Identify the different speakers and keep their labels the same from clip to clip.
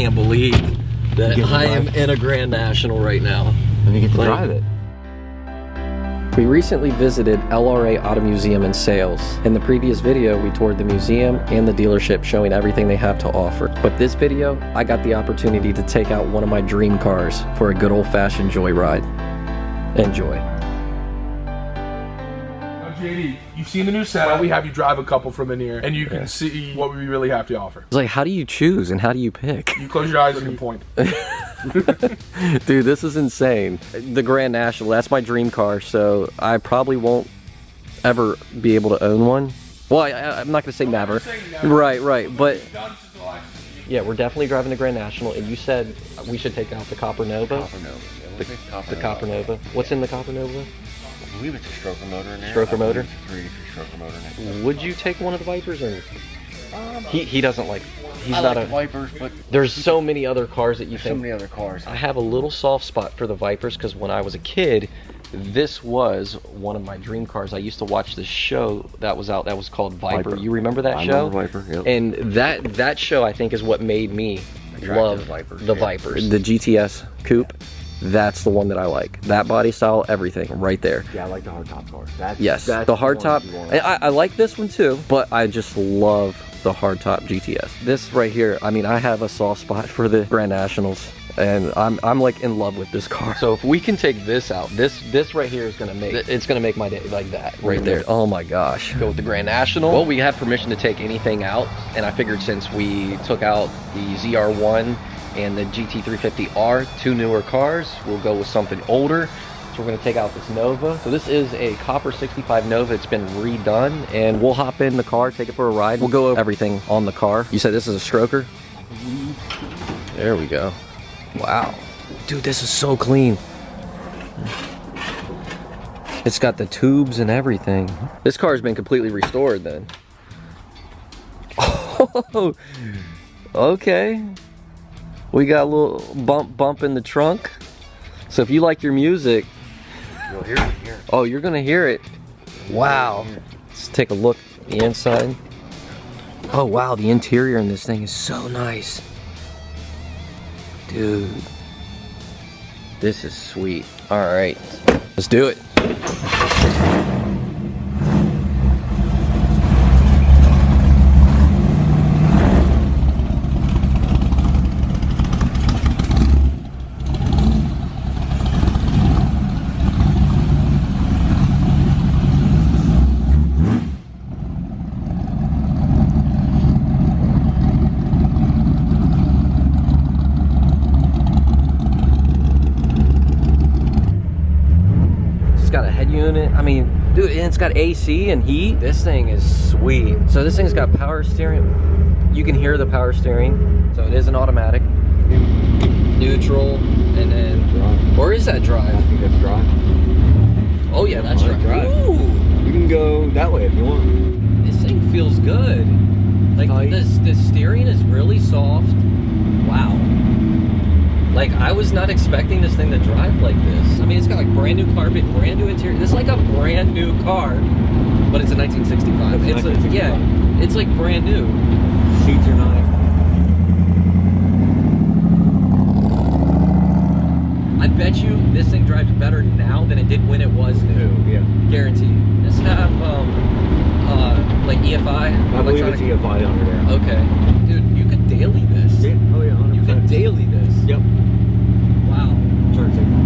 Speaker 1: can't believe that I am in a Grand National right now.
Speaker 2: And you get to drive it.
Speaker 3: We recently visited LRA Auto Museum in Sales. In the previous video, we toured the museum and the dealership, showing everything they have to offer. But this video, I got the opportunity to take out one of my dream cars for a good old-fashioned joyride. Enjoy.
Speaker 4: JD, you've seen the new setup. We have you drive a couple from in here, and you can see what we really have to offer.
Speaker 3: It's like, how do you choose and how do you pick?
Speaker 4: You close your eyes and you point.
Speaker 3: Dude, this is insane. The Grand National, that's my dream car, so I probably won't ever be able to own one. Well, I'm not going to say never. Right, but yeah, we're definitely driving the Grand National, and you said we should take out the Copper Nova? The Copper Nova. What's in the Copper Nova?
Speaker 2: I believe it's a stroker motor in there.
Speaker 3: Stroker motor?
Speaker 2: Stroker motor in there.
Speaker 3: Would you take one of the Vipers, or he doesn't like? He's
Speaker 2: I
Speaker 3: not
Speaker 2: like
Speaker 3: a
Speaker 2: Vipers, but
Speaker 3: there's so many other cars that you think.
Speaker 2: so many other cars.
Speaker 3: I have a little soft spot for the Vipers because when I was a kid, this was one of my dream cars. I used to watch this show that was out that was called Viper. You remember that show?
Speaker 2: I remember Viper, yep.
Speaker 3: And that show, I think, is what made me love the Vipers. The GTS Coupe. That's the one that I like. That body style, everything, right there.
Speaker 2: Yeah, I like the hardtop car. That's
Speaker 3: the hardtop. I like this one too, but I just love the hardtop GTS. This right here, I mean, I have a soft spot for the Grand Nationals, and I'm like in love with this car. So if we can take this out, this right here is gonna make my day, like that right there. Oh my gosh. Go with the Grand National. Well, we have permission to take anything out, and I figured since we took out the ZR1 and the GT350R, two newer cars, we'll go with something older. So we're going to take out this Nova. So this is a Copper 65 Nova. It's been redone, and we'll hop in the car, take it for a ride. We'll go over everything on the car. You said this is a stroker? There we go. Wow. Dude, this is so clean. It's got the tubes and everything. This car's been completely restored then. Oh, okay. We got a little bump in the trunk. So if you like your music,
Speaker 2: you'll hear it here.
Speaker 3: Oh, you're gonna hear it. Wow. Let's take a look at the inside. Oh wow, the interior in this thing is so nice. Dude. This is sweet. Alright. Let's do it. Got a head unit. I mean, dude, and it's got AC and heat. This thing is sweet. So this thing's got power steering. You can hear the power steering. So it is an automatic. Neutral, and then drive. Or is that drive?
Speaker 2: I think that's drive.
Speaker 3: Oh yeah, that's drive. Ooh.
Speaker 2: You can go that way if you want.
Speaker 3: This thing feels good. Like the steering is really soft. Wow. Like, I was not expecting this thing to drive like this. I mean, it's got like brand new carpet, brand new interior. This is like a brand new car, but it's a 1965. It's like brand new.
Speaker 2: Seats are nice.
Speaker 3: I bet you this thing drives better now than it did when it was new.
Speaker 2: Yeah.
Speaker 3: Guaranteed. Does it have like EFI?
Speaker 2: I believe it's EFI under there.
Speaker 3: Okay. Dude, you could daily this.
Speaker 2: Yeah. Oh yeah, 100%.
Speaker 3: You could daily this.
Speaker 2: Yep.
Speaker 3: Wow.
Speaker 2: Turn signal.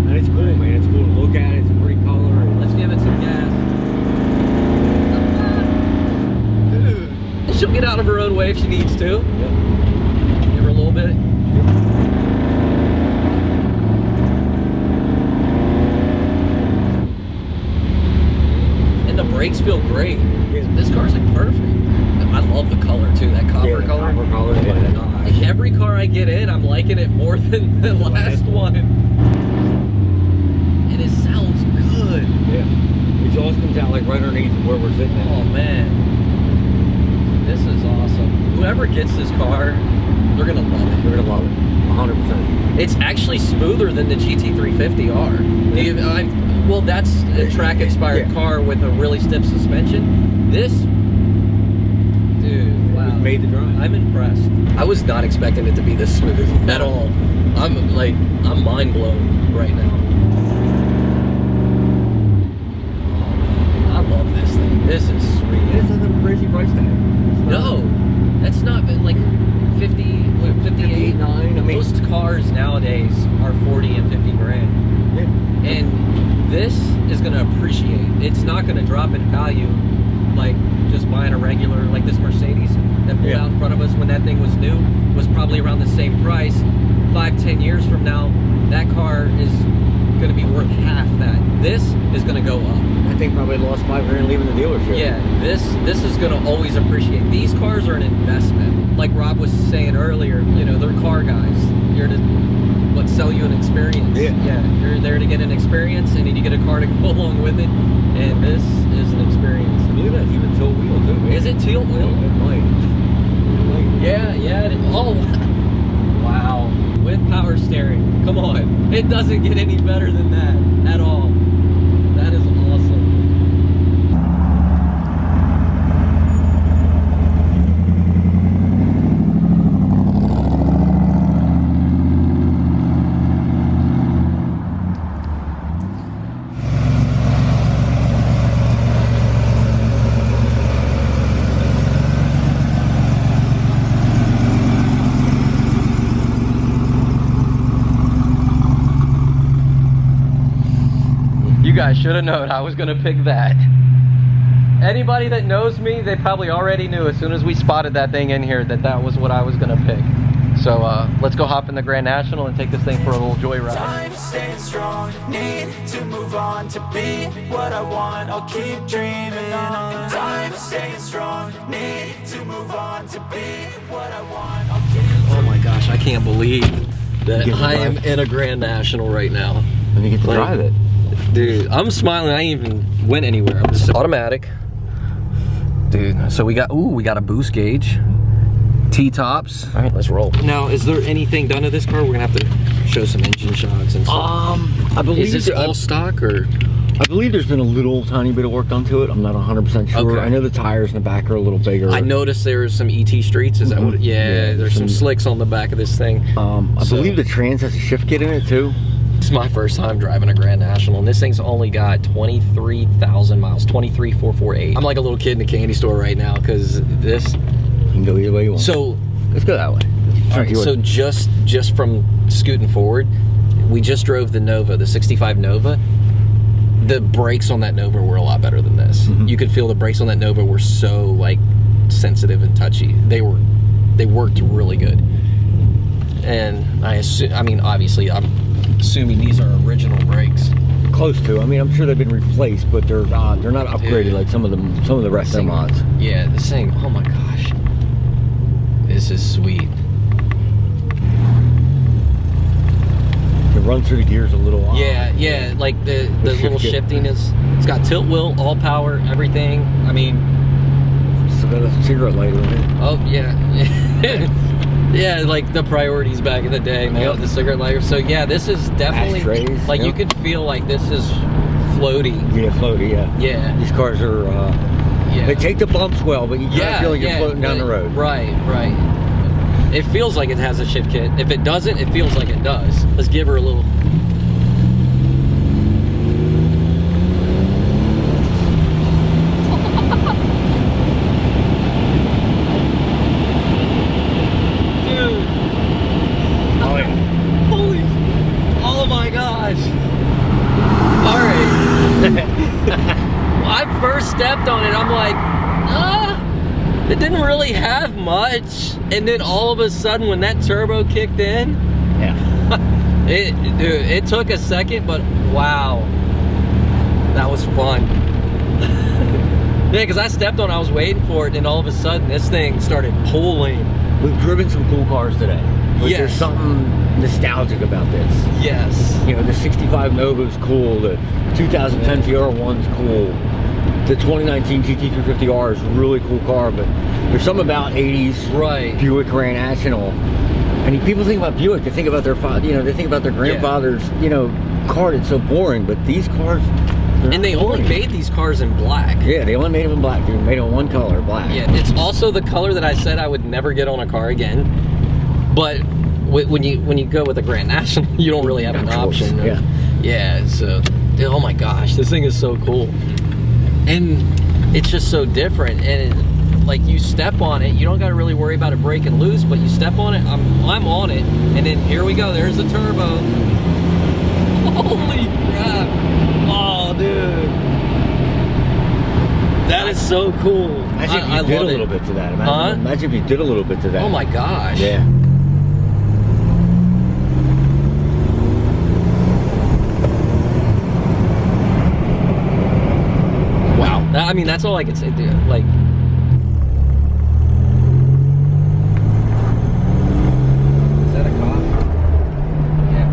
Speaker 2: And it's cool, man. It's cool to look at. It's a pretty color.
Speaker 3: Let's give it some gas. Dude. She'll get out of her own way if she needs to.
Speaker 2: Yep.
Speaker 3: Give her a little bit. And the brakes feel great. This car's like perfect. I love the color too, that copper color.
Speaker 2: Copper color.
Speaker 3: Like every car I get in, I'm liking it more than the last one. And it sounds good.
Speaker 2: Yeah. Exhaust comes out like right underneath where we're sitting at.
Speaker 3: Oh man. This is awesome. Whoever gets this car, they're gonna love it.
Speaker 2: They're gonna love it. 100%.
Speaker 3: It's actually smoother than the GT350R.
Speaker 2: Yeah.
Speaker 3: Well, that's a track-inspired car with a really stiff suspension. This, dude, wow.
Speaker 2: made the drive.
Speaker 1: I'm impressed. I was not expecting it to be this smooth at all. I'm mind blown right now. I love this thing. This is sweet.
Speaker 2: It's a crazy price tag.
Speaker 1: No, that's not like 58,
Speaker 2: 9. I mean,
Speaker 1: most cars nowadays are 40 and 50 grand.
Speaker 2: yeah.
Speaker 1: And this is going to appreciate. It's not going to drop in value like just buying a regular, like this Mercedes that pulled out in front of us when that thing was new, was probably around the same price. 5-10 years from now, that car is going to be worth half that. This is going to go up.
Speaker 2: I think probably lost 5 grand leaving the dealership.
Speaker 1: Yeah, this is going to always appreciate. These cars are an investment. Like Rob was saying earlier, you know, they're car guys. You're to sell you an experience. Yeah, you're there to get an experience, and then you get a car to go along with it. And this is an experience.
Speaker 2: I believe that's even tilt wheel too. Man.
Speaker 1: Is it tilt wheel?
Speaker 2: It might.
Speaker 1: Yeah. Oh, wow. With power steering. Come on. It doesn't get any better than that at all. That is awesome.
Speaker 3: You guys should have known I was gonna pick that. Anybody that knows me, they probably already knew as soon as we spotted that thing in here that was what I was gonna pick. So let's go hop in the Grand National and take this thing for a little joyride.
Speaker 5: Time staying strong, need to move on to be what I want. I'll keep dreaming on. Time staying strong, need to move on to be what I want. I'll keep.
Speaker 1: Oh my gosh, I can't believe that I am in a Grand National right now.
Speaker 2: And you get to drive it.
Speaker 1: Dude, I'm smiling. I ain't even went anywhere. I'm just
Speaker 3: Automatic. Dude, so we got a boost gauge. T-tops. All right, let's roll.
Speaker 1: Now, is there anything done to this car? We're gonna have to show some engine shots and stuff.
Speaker 2: I believe
Speaker 1: Is this all stock or?
Speaker 2: I believe there's been a little tiny bit of work done to it. I'm not 100% sure.
Speaker 1: Okay.
Speaker 2: I know the tires in the back are a little bigger.
Speaker 1: I noticed there was some ET streets. Is that what? Yeah, there's some slicks on the back of this thing.
Speaker 2: I believe the trans has a shift kit in it too.
Speaker 1: It's my first time driving a Grand National, and this thing's only got 23,000 miles, 23,448. I'm like a little kid in a candy store right now because this.
Speaker 2: You can go either way you want.
Speaker 1: So
Speaker 2: let's go that way.
Speaker 1: all right, so just from scooting forward, we just drove the Nova, the 65 Nova. The brakes on that Nova were a lot better than this. You could feel the brakes on that Nova were so like sensitive and touchy. They worked really good. And I mean, obviously, I'm assuming these are original brakes.
Speaker 2: Close to. I mean, I'm sure they've been replaced, but they're not upgraded like some of the rest of the mods.
Speaker 1: Yeah, this thing. Oh my gosh, this is sweet.
Speaker 2: It runs through the gears a little.
Speaker 1: Yeah, like the little shifting is. It's got tilt wheel, all power, everything. I mean,
Speaker 2: Still got a cigarette lighter in it.
Speaker 1: oh yeah. Yeah, like the priorities back in the day, man, with the cigarette lighter. So yeah, this is definitely
Speaker 2: Ashtrays,
Speaker 1: like you could feel like this is floaty.
Speaker 2: Yeah, floaty. Yeah.
Speaker 1: Yeah.
Speaker 2: These cars are.
Speaker 1: Yeah.
Speaker 2: They take the bumps well, but you kind of feel like you're floating down the road.
Speaker 1: Right. It feels like it has a shift kit. If it doesn't, it feels like it does. Let's give her a little. Oh my gosh. All right. I first stepped on it, I'm like, it didn't really have much. And then all of a sudden when that turbo kicked in,
Speaker 2: Yeah.
Speaker 1: it took a second, but wow. That was fun. Yeah, because I stepped on it, I was waiting for it, and all of a sudden this thing started pulling.
Speaker 2: We've driven some cool cars today. But
Speaker 1: Yes.
Speaker 2: there's something nostalgic about this.
Speaker 1: Yes.
Speaker 2: You know, the 65 Nova's cool, the 2010 TR1's cool, the 2019 GT350R is a really cool car, but there's something about 80s
Speaker 1: Right.
Speaker 2: Buick Grand National. And people think about Buick, they think about their father, they think about their grandfather's, car that's so boring, but these cars,
Speaker 1: And they only made these cars in black.
Speaker 2: Yeah, they only made them in black. They made them one color, black.
Speaker 1: Yeah, it's also the color that I said I would never get on a car again. But when you go with a Grand National, you don't really have an option.
Speaker 2: Yeah.
Speaker 1: Yeah, so, oh my gosh, this thing is so cool. And it's just so different. And like, you step on it, you don't got to really worry about it breaking loose, but you step on it, I'm on it, and then here we go, there's the turbo. Holy crap. Oh, dude. That is so cool.
Speaker 2: Imagine if you did a little bit to that. Imagine if you did a little bit to that.
Speaker 1: Oh my gosh.
Speaker 2: Yeah.
Speaker 1: Wow. I mean, that's all I can say, dude. Like, is that a cop? Yeah.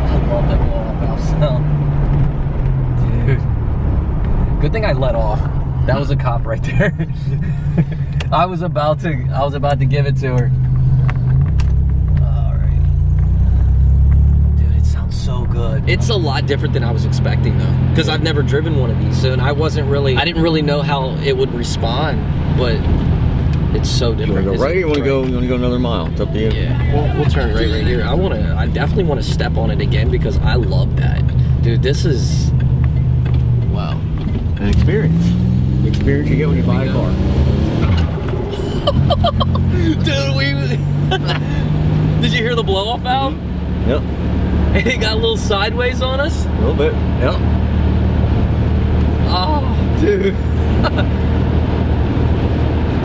Speaker 1: I love that blow-off valve sound. Dude. Good thing I let off. That was a cop right there. I was about to give it to her. So good. It's a lot different than I was expecting though, because I've never driven one of these, so, and I didn't really know how it would respond, but it's so different.
Speaker 2: You want to go right, or you want to go another mile? It's up to you.
Speaker 1: Yeah, we'll turn right here. I definitely want to step on it again because I love that. Dude, this is, wow.
Speaker 2: An experience. The experience you get when you buy a car.
Speaker 1: Dude, did you hear the blow-off valve?
Speaker 2: Yep.
Speaker 1: And it got a little sideways on us?
Speaker 2: A little bit, yep.
Speaker 1: Oh, dude.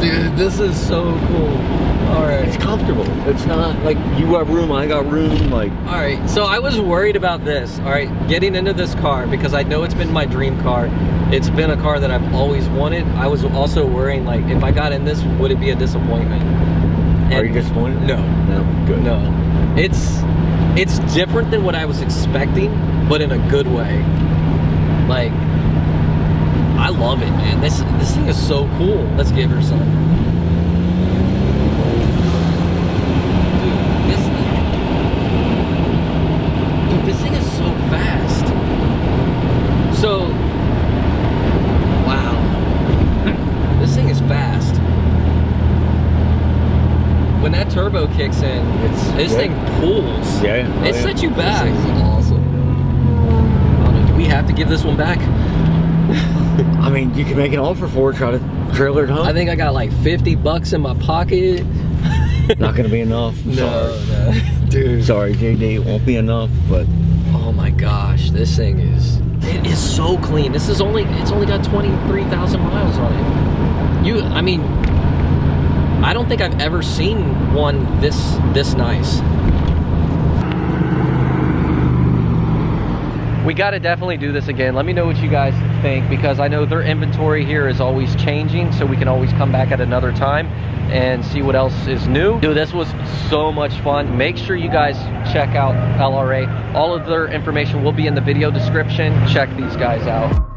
Speaker 1: Dude, this is so cool. All right.
Speaker 2: It's comfortable. It's not like you got room, I got room, like.
Speaker 1: All right, so I was worried about this, all right, getting into this car, because I know it's been my dream car. It's been a car that I've always wanted. I was also worrying, like, if I got in this, would it be a disappointment? And
Speaker 2: are you disappointed?
Speaker 1: No.
Speaker 2: No? Good.
Speaker 1: No. It's different than what I was expecting, but in a good way. Like, I love it, man. This thing is so cool. Let's give her some. Dude, this thing is so fast. So, wow. This thing is fast. When that turbo kicks in, this thing pulls.
Speaker 2: Yeah.
Speaker 1: It sets you back.
Speaker 3: This is awesome.
Speaker 1: Do we have to give this one back?
Speaker 2: I mean, you can make an offer for it, try to trailer it home.
Speaker 1: I think I got like 50 bucks in my pocket.
Speaker 2: Not gonna be enough.
Speaker 1: No, dude.
Speaker 2: Sorry, JD, it won't be enough, but.
Speaker 1: Oh my gosh, this thing is so clean. It's only got 23,000 miles on it. I mean, I don't think I've ever seen one this nice. We got to definitely do this again. Let me know what you guys think, because I know their inventory here is always changing, so we can always come back at another time and see what else is new. Dude, this was so much fun. Make sure you guys check out LRA. All of their information will be in the video description. Check these guys out.